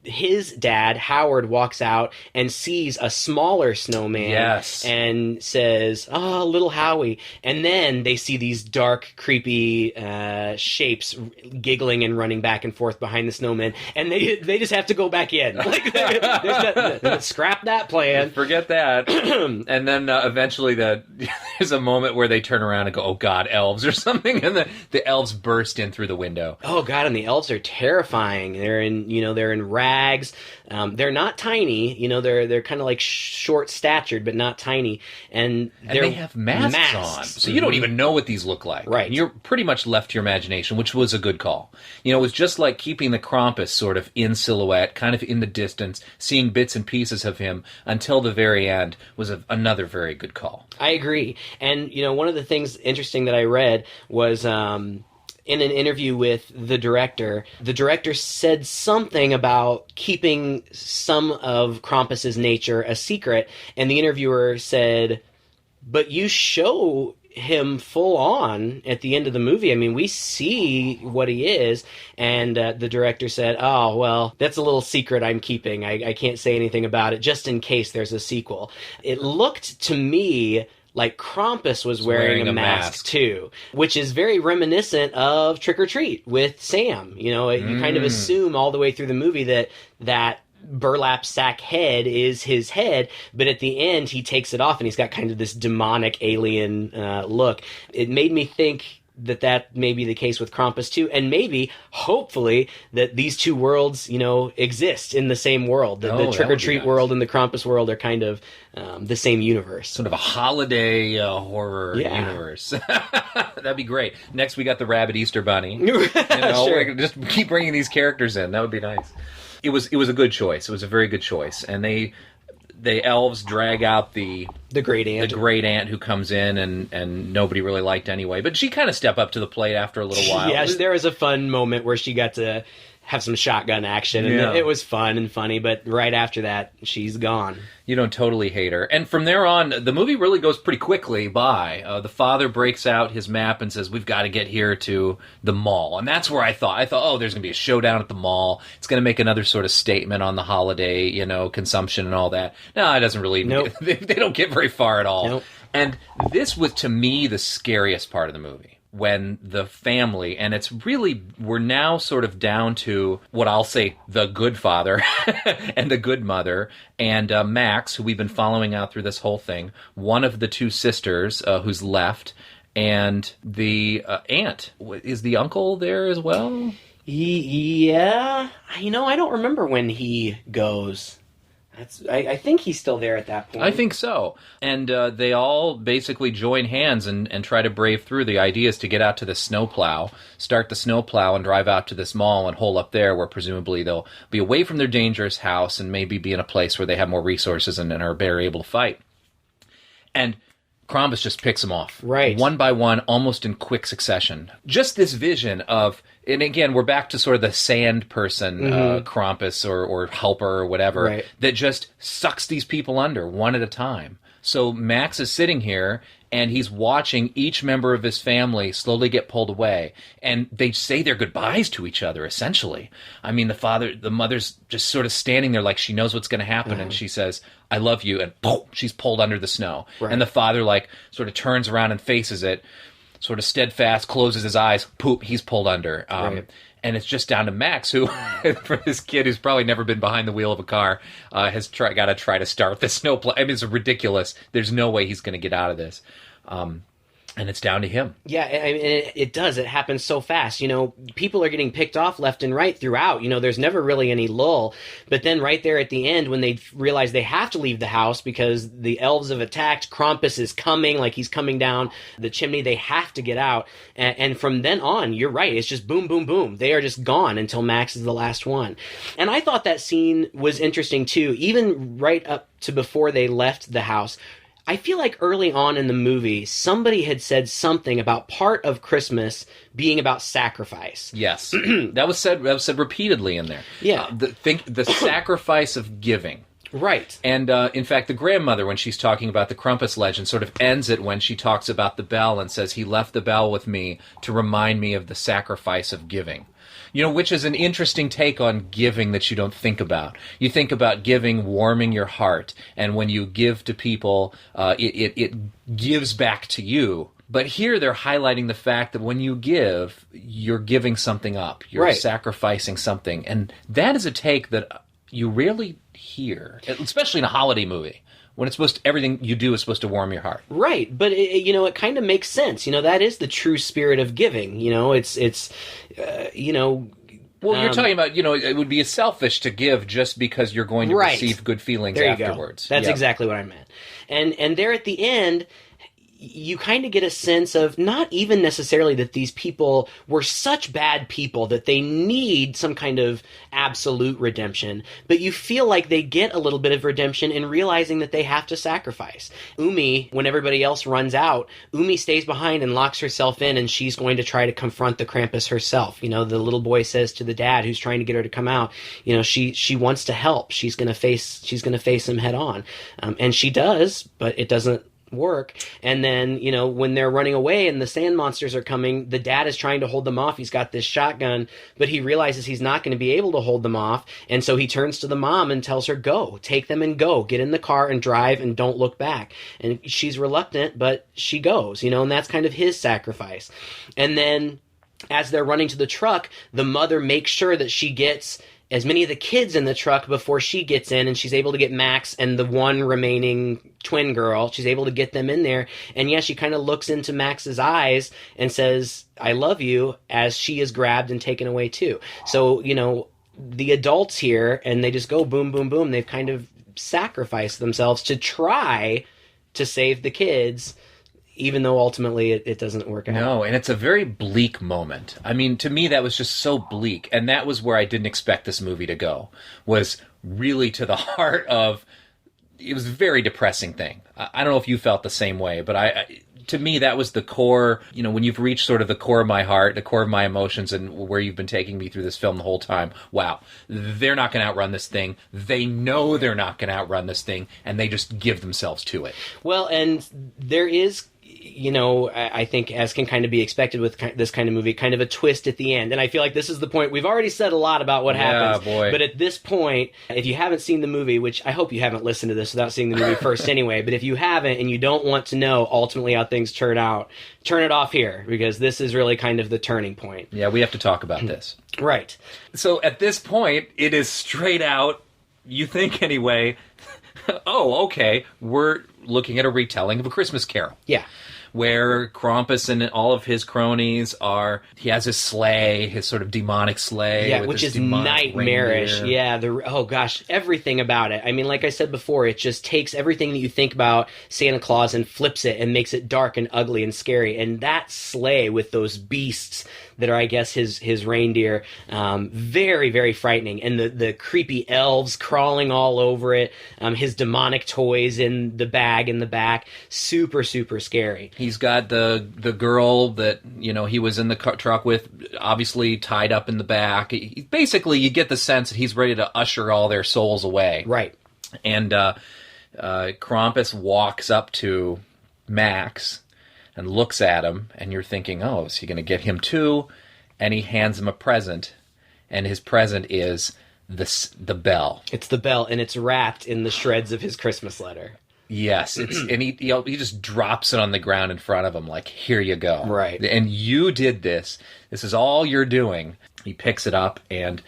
his dad, Howard, walks out and sees a smaller snowman. Yes. And says, "Oh, little Howie." And then they see these dark, creepy shapes giggling and running back and forth behind the snowman, and they just have to go back in. Like, scrap that plan. Forget that. And then eventually there's a moment where they turn around and go, "Oh God, elves," or something, and the elves burst in through the window. Oh God, and the elves are terrifying. They're in rags. They're not tiny. They're kind of like short statured, but not tiny. And they have masks on, so you don't even know what these look like. Right. You're pretty much left to your imagination, which was a good call. It was just like keeping the Krampus sort of in silhouette, kind of in the distance, seeing bits and pieces of him until the very end was another very good call. I agree. And, one of the things interesting that I read was in an interview with the director said something about keeping some of Krampus's nature a secret, and the interviewer said, "But you show him full on at the end of the movie. I mean, we see what he is." And the director said, "Oh, well, that's a little secret I'm keeping. I can't say anything about it, just in case there's a sequel." It looked to me like Krampus was wearing a mask too, which is very reminiscent of Trickrtreat with Sam. You kind of assume all the way through the movie that burlap sack head is his head, but at the end he takes it off and he's got kind of this demonic alien look. It made me think that may be the case with Krampus too, and maybe, hopefully, that these two worlds, exist in the same world. The Trickrtreat world and the Krampus world are kind of the same universe. Sort of a holiday horror universe. That'd be great. Next, we got the Rabbit Easter Bunny. Sure. Just keep bringing these characters in. That would be nice. It was a good choice. It was a very good choice, and the elves drag out the great aunt who comes in and nobody really liked anyway, but she kind of stepped up to the plate after a little while. Yes, there was a fun moment where she got to have some shotgun action, and it was fun and funny, but right after that, she's gone. You don't totally hate her. And from there on, the movie really goes pretty quickly by. The father breaks out his map and says, "We've got to get here to the mall." And that's where I thought, oh, there's going to be a showdown at the mall. It's going to make another sort of statement on the holiday, consumption and all that. No, it doesn't really. Nope. They don't get very far at all. Nope. And this was, to me, the scariest part of the movie. When the family, and it's really, we're now sort of down to what I'll say the good father and the good mother, and Max, who we've been following out through this whole thing, one of the two sisters who's left, and the aunt. Is the uncle there as well? Yeah. I don't remember when he goes. I think he's still there at that point. I think so. And they all basically join hands and try to brave through. The idea is to get out to the snowplow, start the snowplow, and drive out to this mall and hole up there where presumably they'll be away from their dangerous house and maybe be in a place where they have more resources and are better able to fight. And Krampus just picks them off. Right. One by one, almost in quick succession. Just this vision of, and again, we're back to sort of the sand person, Krampus or helper or whatever, right, that just sucks these people under one at a time. So Max is sitting here, and he's watching each member of his family slowly get pulled away. And they say their goodbyes to each other, essentially. I mean, the mother's just sort of standing there like she knows what's going to happen, and she says, "I love you," and boom, she's pulled under the snow. Right. And the father, sort of turns around and faces it, sort of steadfast, closes his eyes, poop, he's pulled under. Right. And it's just down to Max, who, for this kid who's probably never been behind the wheel of a car, has got to try to start the snowplow. I mean, it's ridiculous. There's no way he's going to get out of this. And it's down to him. Yeah, I mean, it does. It happens so fast. People are getting picked off left and right throughout. There's never really any lull. But then right there at the end, when they realize they have to leave the house because the elves have attacked, Krampus is coming, like he's coming down the chimney, they have to get out. And from then on, you're right, it's just boom, boom, boom. They are just gone until Max is the last one. And I thought that scene was interesting, too. Even right up to before they left the house, I feel like early on in the movie, somebody had said something about part of Christmas being about sacrifice. Yes. That was said repeatedly in there. Yeah. The sacrifice of giving. Right. And, in fact, the grandmother, when she's talking about the Krampus legend, sort of ends it when she talks about the bell and says, he left the bell with me to remind me of the sacrifice of giving. You know, which is an interesting take on giving that you don't think about. You think about giving warming your heart, and when you give to people, it gives back to you. But here they're highlighting the fact that when you give, you're giving something up. You're sacrificing something. And that is a take that you rarely hear, especially in a holiday movie, when it's everything you do is supposed to warm your heart. Right, but it kind of makes sense. That is the true spirit of giving. It's Well, you're talking about, it would be selfish to give just because you're going to receive good feelings afterwards. That's exactly what I meant. And there at the end, you kind of get a sense of not even necessarily that these people were such bad people that they need some kind of absolute redemption, but you feel like they get a little bit of redemption in realizing that they have to sacrifice. Umi, when everybody else runs out, Umi stays behind and locks herself in, and she's going to try to confront the Krampus herself. The little boy says to the dad who's trying to get her to come out, she wants to help. She's going to face him head on. And she does, but it doesn't work. And then, when they're running away and the sand monsters are coming, the dad is trying to hold them off. He's got this shotgun, but he realizes he's not going to be able to hold them off. And so he turns to the mom and tells her, go, take them and go, get in the car and drive and don't look back. And she's reluctant, but she goes, and that's kind of his sacrifice. And then as they're running to the truck, the mother makes sure that she gets as many of the kids in the truck before she gets in, and she's able to get Max and the one remaining twin girl. She's able to get them in there. And she kind of looks into Max's eyes and says, I love you, as she is grabbed and taken away too. So, the adults here, and they just go boom, boom, boom. They've kind of sacrificed themselves to try to save the kids, even though ultimately it doesn't work out. No, and it's a very bleak moment. I mean, to me, that was just so bleak. And that was where I didn't expect this movie to go, was really to the heart of... It was a very depressing thing. I don't know if you felt the same way, but to me, that was the core, when you've reached sort of the core of my heart, the core of my emotions, and where you've been taking me through this film the whole time. Wow, they're not going to outrun this thing. They know they're not going to outrun this thing, and they just give themselves to it. Well, and there is... I think, as can kind of be expected with this kind of movie, kind of a twist at the end. And I feel like this is the point. We've already said a lot about what happens. Boy. But at this point, if you haven't seen the movie, which I hope you haven't listened to this without seeing the movie first anyway, but if you haven't and you don't want to know ultimately how things turn out, turn it off here, because this is really kind of the turning point. Yeah, we have to talk about this. Right. So at this point, it is straight out, you think anyway, oh, okay, we're looking at a retelling of A Christmas Carol. Yeah. Where Krampus and all of his cronies he has his sleigh, his sort of demonic sleigh. Yeah, with which this is nightmarish. reindeer. Yeah, oh gosh, everything about it. I mean, like I said before, it just takes everything that you think about Santa Claus and flips it and makes it dark and ugly and scary. And that sleigh with those beasts that are, I guess, his reindeer, very, very frightening. And the creepy elves crawling all over it, his demonic toys in the bag in the back, super, super scary. He's got the girl that, he was in the truck with, obviously tied up in the back. Basically, you get the sense that he's ready to usher all their souls away. Right. And Krampus walks up to Max and looks at him, and you're thinking, oh, is he going to get him too? And he hands him a present, and his present is the bell. It's the bell, and it's wrapped in the shreds of his Christmas letter. Yes, and he just drops it on the ground in front of him, like, here you go. Right. And you did this. This is all you're doing. He picks it up, and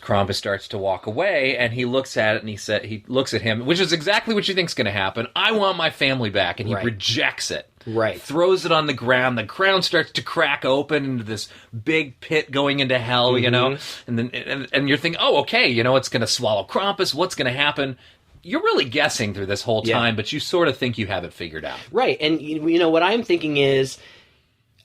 Krampus starts to walk away, and he looks at it, and he looks at him, which is exactly what you think's going to happen. I want my family back, and he rejects it. Right. Throws it on the ground. The ground starts to crack open into this big pit going into hell, and then and you're thinking, oh, okay, it's going to swallow Krampus. What's going to happen? You're really guessing through this whole time, but you sort of think you have it figured out. Right, and what I'm thinking is,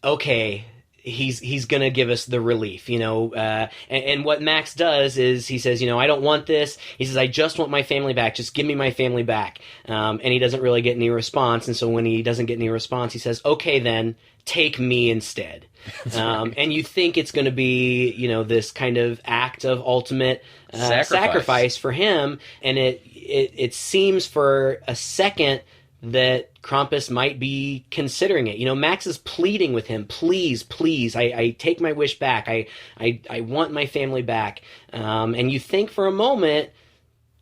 okay, he's gonna give us the relief, and what Max does is he says, I don't want this. He says, I just want my family back. Just give me my family back. And he doesn't really get any response. And so when he doesn't get any response, he says, okay, then take me instead. Right. And you think it's going to be, this kind of act of ultimate sacrifice for him. And it seems for a second that Krampus might be considering it. Max is pleading with him, please, I take my wish back. I want my family back. And you think for a moment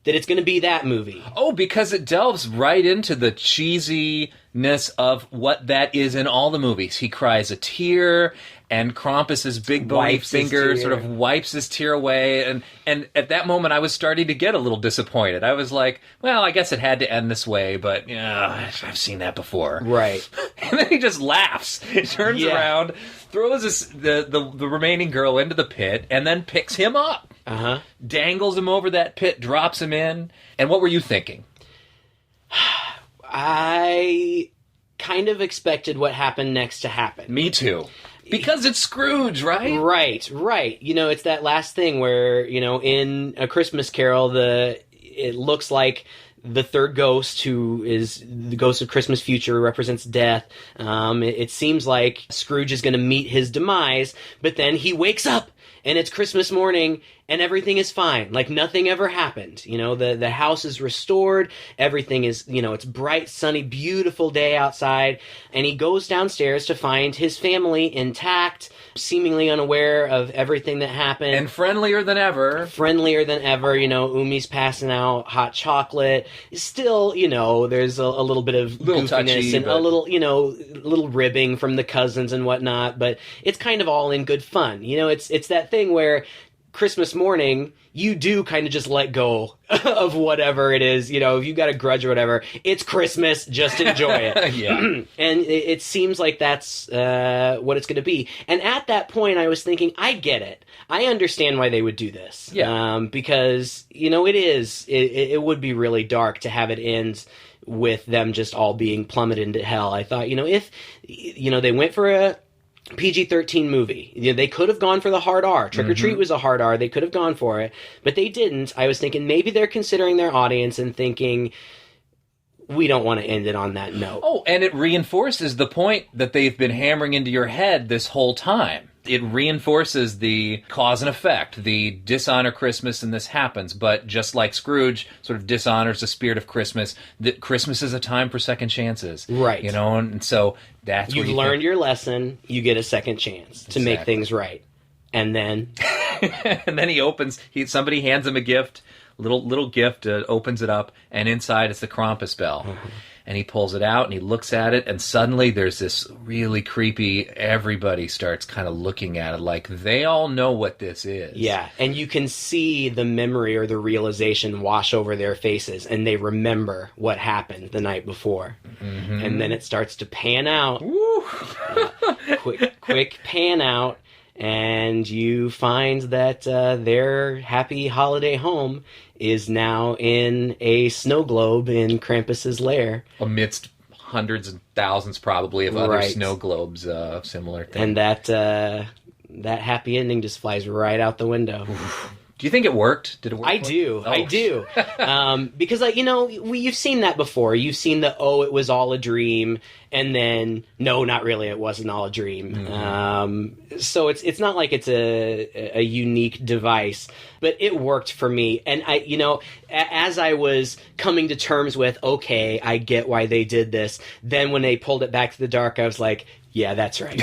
that it's going to be that movie. Oh, because it delves right into the cheesiness of what that is in all the movies. He cries a tear, and Krampus's big bony finger sort of wipes his tear away. And at that moment, I was starting to get a little disappointed. I was like, well, I guess it had to end this way, but I've seen that before. Right. And then he just laughs. He turns around, throws the remaining girl into the pit, and then picks him up. Uh-huh. Dangles him over that pit, drops him in. And what were you thinking? I kind of expected what happened next to happen. Me too. Because it's Scrooge, right? Right. It's that last thing where, in A Christmas Carol, it looks like the third ghost, who is the ghost of Christmas Future, represents death. It seems like Scrooge is going to meet his demise, but then he wakes up, and it's Christmas morning, and everything is fine. Like nothing ever happened. The house is restored. Everything is, it's bright, sunny, beautiful day outside. And he goes downstairs to find his family intact, seemingly unaware of everything that happened. And friendlier than ever. Umi's passing out hot chocolate. Still, there's a little bit of goofiness touchy, and a little ribbing from the cousins and whatnot. But it's kind of all in good fun. It's that thing where Christmas morning, you do kind of just let go of whatever it is. If you've got a grudge or whatever, it's Christmas, just enjoy it. Yeah. And it seems like that's what it's going to be. And at that point, I was thinking, I get it. I understand why they would do this. Yeah. Because, it would be really dark to have it end with them just all being plummeted into hell. I thought, if, they went for a PG-13 movie. They could have gone for the hard R. Trick-or-Treat was a hard R. They could have gone for it, but they didn't. I was thinking maybe they're considering their audience and thinking, we don't want to end it on that note. Oh, and it reinforces the point that they've been hammering into your head this whole time. It reinforces the cause and effect, the dishonor Christmas, and this happens. But just like Scrooge sort of dishonors the spirit of Christmas, that Christmas is a time for second chances. Right. And so that's You've learned your lesson, you get a second chance to make things right. And then... and then somebody hands him a gift, little gift, opens it up, and inside it's the Krampus bell. Mm-hmm. And he pulls it out, and he looks at it, and suddenly there's this really creepy, everybody starts kind of looking at it like they all know what this is. Yeah, and you can see the memory or the realization wash over their faces, and they remember what happened the night before. Mm-hmm. And then it starts to pan out. Woo! Quick pan out. And you find that their happy holiday home is now in a snow globe in Krampus's lair. Amidst hundreds and thousands, probably, of other snow globes of similar things. And that happy ending just flies right out the window. Do you think it worked? Did it work? I do. Because, you've seen that before. You've seen it was all a dream, and then, no, not really, it wasn't all a dream. Mm-hmm. So it's not like it's a unique device, but it worked for me. And as I was coming to terms with, okay, I get why they did this, then when they pulled it back to the dark, I was like, yeah, that's right.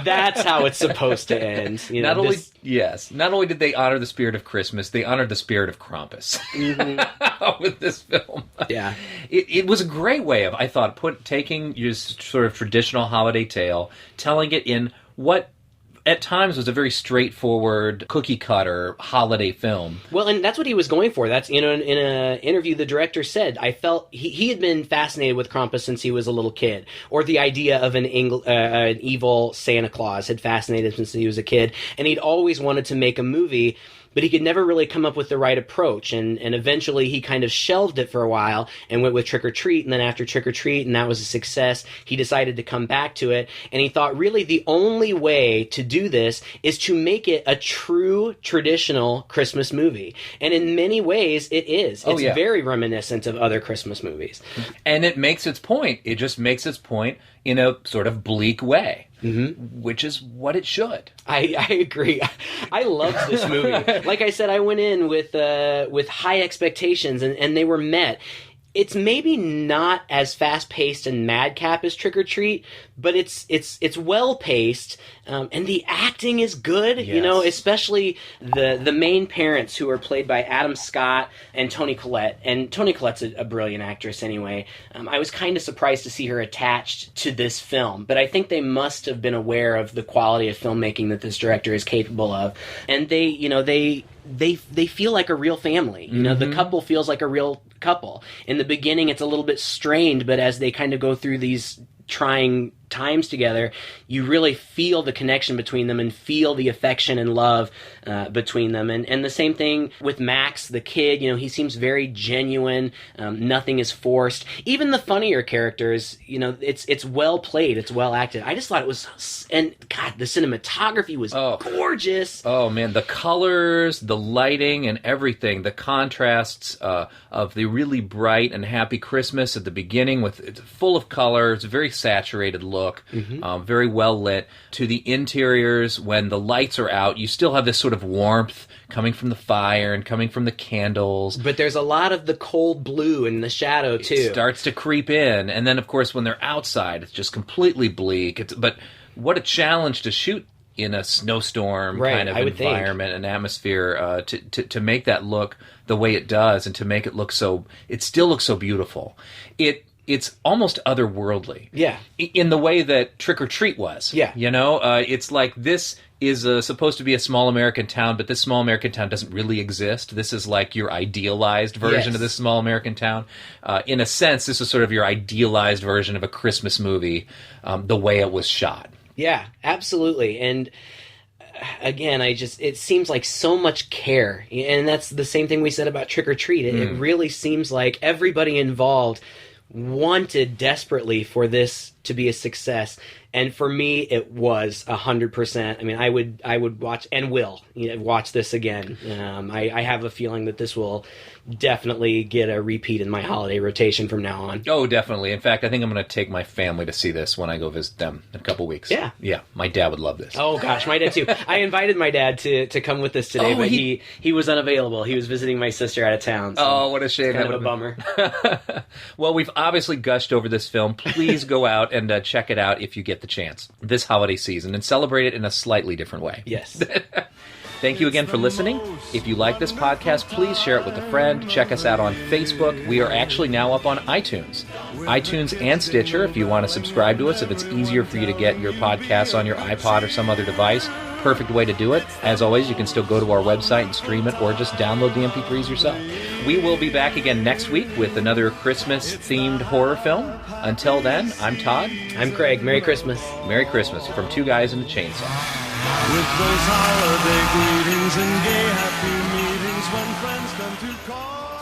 That's how it's supposed to end. Not only did they honor the spirit of Christmas, they honored the spirit of Krampus with this film. Yeah, it was a great way of, I thought, taking your sort of traditional holiday tale, telling it in what at times was a very straightforward, cookie-cutter holiday film. Well, and that's what he was going for. That's in an interview the director said, I felt he had been fascinated with Krampus since he was a little kid, or the idea of an evil Santa Claus had fascinated him since he was a kid, and he'd always wanted to make a movie but he could never really come up with the right approach. And eventually he kind of shelved it for a while and went with Trick or Treat. And then after Trick or Treat, and that was a success, he decided to come back to it. And he thought really the only way to do this is to make it a true traditional Christmas movie. And in many ways it is. It's very reminiscent of other Christmas movies. And it makes its point. It just makes its point in a sort of bleak way, which is what it should. I agree. I loved this movie. Like I said, I went in with high expectations, and they were met. It's maybe not as fast-paced and madcap as Trick or Treat, but it's well-paced, and the acting is good. Yes. You know, especially the main parents, who are played by Adam Scott and Toni Collette. And Toni Collette's a brilliant actress anyway. I was kind of surprised to see her attached to this film, but I think they must have been aware of the quality of filmmaking that this director is capable of, and they feel like a real family. You know, the couple feels like a real couple. In the beginning, it's a little bit strained, but as they kind of go through these trying times together, you really feel the connection between them and feel the affection and love between them. And the same thing with Max, the kid. You know, he seems very genuine. Nothing is forced. Even the funnier characters, you know, it's well played. It's well acted. I just thought it was, and God, the cinematography was gorgeous. Oh man, the colors, the lighting, and everything. The contrasts of the really bright and happy Christmas at the beginning, with it's full of color. It's a very saturated look, very well lit. To the interiors, when the lights are out, you still have this sort of warmth coming from the fire and coming from the candles. But there's a lot of the cold blue in the shadow too. It starts to creep in, and then of course when they're outside, it's just completely bleak. But what a challenge to shoot in a snowstorm kind of environment and atmosphere, to make that look the way it does, and to make it look it still looks so beautiful. It's almost otherworldly. Yeah. In the way that Trick or Treat was. Yeah. You know, it's like this is supposed to be a small American town, but this small American town doesn't really exist. This is like your idealized version of this small American town. In a sense, this is sort of your idealized version of a Christmas movie, the way it was shot. Yeah, absolutely. And again, it seems like so much care. And that's the same thing we said about Trick or Treat. It really seems like everybody involved wanted desperately for this to be a success, and for me it was 100%. I mean, I would watch and will watch this again. I have a feeling that this will definitely get a repeat in my holiday rotation from now on. Oh, definitely. In fact, I think I'm going to take my family to see this when I go visit them in a couple weeks. Yeah, my dad would love this. Oh gosh, my dad too. I invited my dad to come with us today, but he was unavailable. He was visiting my sister out of town. So what a shame! Kind of a bummer. Well, we've obviously gushed over this film. Please go out and check it out if you get the chance this holiday season, and celebrate it in a slightly different way. Yes. Thank you again for listening. If you like this podcast, please share it with a friend. Check us out on Facebook. We are actually now up on iTunes and Stitcher. If you want to subscribe to us, if it's easier for you to get your podcasts on your iPod or some other device, perfect way to do it. As always, you can still go to our website and stream it, or just download the MP3s yourself. We will be back again next week with another Christmas-themed horror film. Until then, I'm Todd. I'm Craig. Merry Christmas. Merry Christmas from Two Guys and a Chainsaw. With those holiday greetings and gay happy meetings when friends come to call.